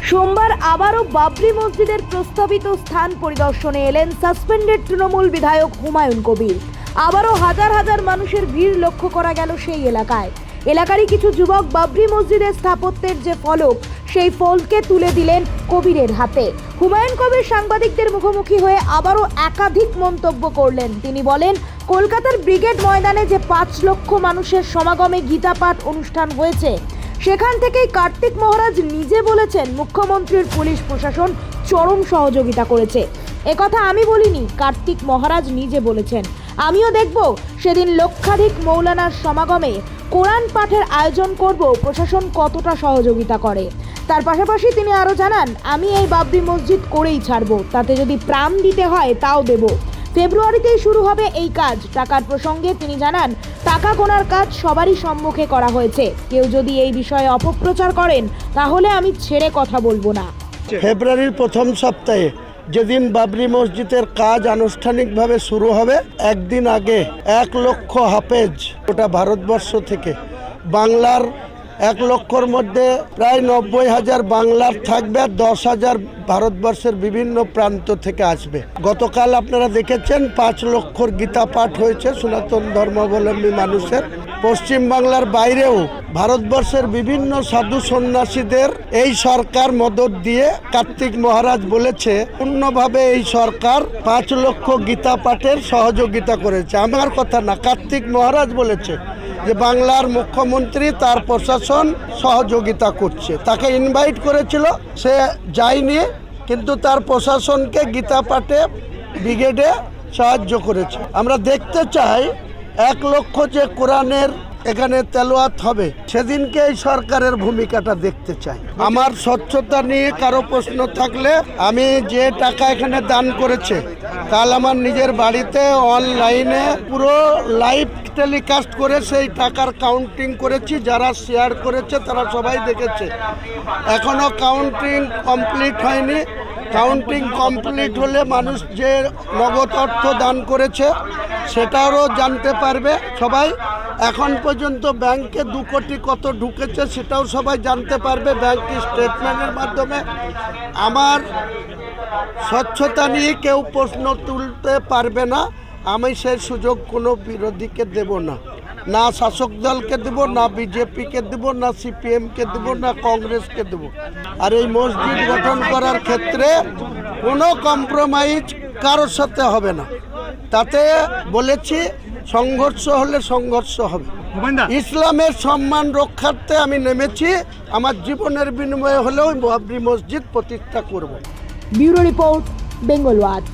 সোমবার আবারও বাবরি মসজিদের প্রস্তাবিত স্থান পরিদর্শনে এলেন সাসপেন্ডেড তৃণমূল বিধায়ক হুমায়ুন কবির। আবারও হাজার হাজার মানুষের ভিড় লক্ষ্য করা গেল সেই এলাকায়। এলাকারই কিছু যুবক বাবরি মসজিদের স্থাপত্যের যে ফলক, সেই ফলকে তুলে দিলেন কবিরের হাতে। হুমায়ুন কবির সাংবাদিকদের মুখোমুখি হয়ে আবারও একাধিক মন্তব্য করলেন। তিনি বলেন, কলকাতার ব্রিগেড ময়দানে যে 5 লক্ষ মানুষের সমাগমে গীতা পাঠ অনুষ্ঠান হয়েছে, সেখান থেকেই কার্তিক মহারাজ নিজে বলেছেন মুখ্যমন্ত্রীর পুলিশ প্রশাসন চরম সহযোগিতা করেছে। একথা আমি বলিনি, কার্তিক মহারাজ নিজে বলেছেন। আমিও দেখব সেদিন লক্ষাধিক মৌলানার সমাগমে কোরআন পাঠের আয়োজন করব, প্রশাসন কতটা সহযোগিতা করে। তার পাশাপাশি তিনি আরও জানান, আমি এই বাবরি মসজিদ করেই ছাড়বো, তাতে যদি প্রাণ দিতে হয় তাও দেব। ফেব্রুয়ারিতেই শুরু হবে এই কাজ। টাকার প্রসঙ্গে তিনি জানান, টাকা গোনার কাজ সবারই সম্মুখে করা হয়েছে। কেউ যদি এই বিষয়ে অপপ্রচার করেন তাহলে আমি ছেড়ে কথা বলবো না। ফেব্রুয়ারির প্রথম সপ্তাহে যেদিন বাবরি মসজিদের কাজ আনুষ্ঠানিকভাবে শুরু হবে, একদিন আগে 1 লক্ষ হাফেজ গোটা ভারতবর্ষ থেকে, বাংলার 1 লক্ষর মধ্যে প্রায় 90,000 বাংলার থাকবে, আর 10,000 ভারতবর্ষের বিভিন্ন প্রান্ত থেকে আসবে। গতকাল আপনারা দেখেছেন 5 লক্ষর গীতা পাঠ হয়েছে সনাতন ধর্মাবলম্বী মানুষের। পশ্চিমবাংলার বাইরেও ভারতবর্ষের বিভিন্ন সাধু সন্ন্যাসীদের এই সরকার মদত দিয়ে, কার্তিক মহারাজ বলেছে পূর্ণভাবে এই সরকার 5 লক্ষ গীতা পাঠের সহযোগিতা করেছে। আমার কথা না, কার্তিক মহারাজ বলেছে যে বাংলার মুখ্যমন্ত্রী তার প্রশাসন সহযোগিতা করছে। তাকে ইনভাইট করেছিল, সে যায়নি, কিন্তু তার প্রশাসনকে গীতা পাঠে ব্রিগেডে সাহায্য করেছে। আমরা দেখতে চাই 1 লক্ষ যে কোরআনের এখানে তেলাওয়াত হবে, সেদিনকে এই সরকারের ভূমিকাটা দেখতে চাই। আমার স্বচ্ছতা নিয়ে কারো প্রশ্ন থাকলে, আমি যে টাকা এখানে দান করেছে, কাল আমার নিজের বাড়িতে অনলাইনে পুরো লাইভ টেলিকাস্ট করে সেই টাকার কাউন্টিং করেছি। যারা শেয়ার করেছে তারা সবাই দেখেছে। এখনো কাউন্টিং কমপ্লিট হয়নি। কাউন্টিং কমপ্লিট হলে মানুষ যে নগদ অর্থ দান করেছে সেটাও জানতে পারবে সবাই। এখন পর্যন্ত ব্যাংকে 2 কোটি কত ঢুকেছে সেটাও সবাই জানতে পারবে ব্যাংক স্টেটমেন্টের মাধ্যমে। আমার স্বচ্ছতা নিয়ে কেউ প্রশ্ন তুলতে পারবে না। আমি সেই সুযোগ কোনো বিরোধীকে দেব না, না শাসক দলকে দেব, না বিজেপিকে দেব, না সিপিএমকে দেব, না কংগ্রেসকে দেব। আর এই মসজিদ গঠন করার ক্ষেত্রে কোনো কম্প্রোমাইজ কারোর সাথে হবে না। তাতে বলেছি, সংঘর্ষ হলে সংঘর্ষ হবে। ইসলামের সম্মান রক্ষার্থে আমি নেমেছি। আমার জীবনের বিনিময়ে হলেও বাবরি মসজিদ প্রতিষ্ঠা করব। Bureau report, Bengal watch.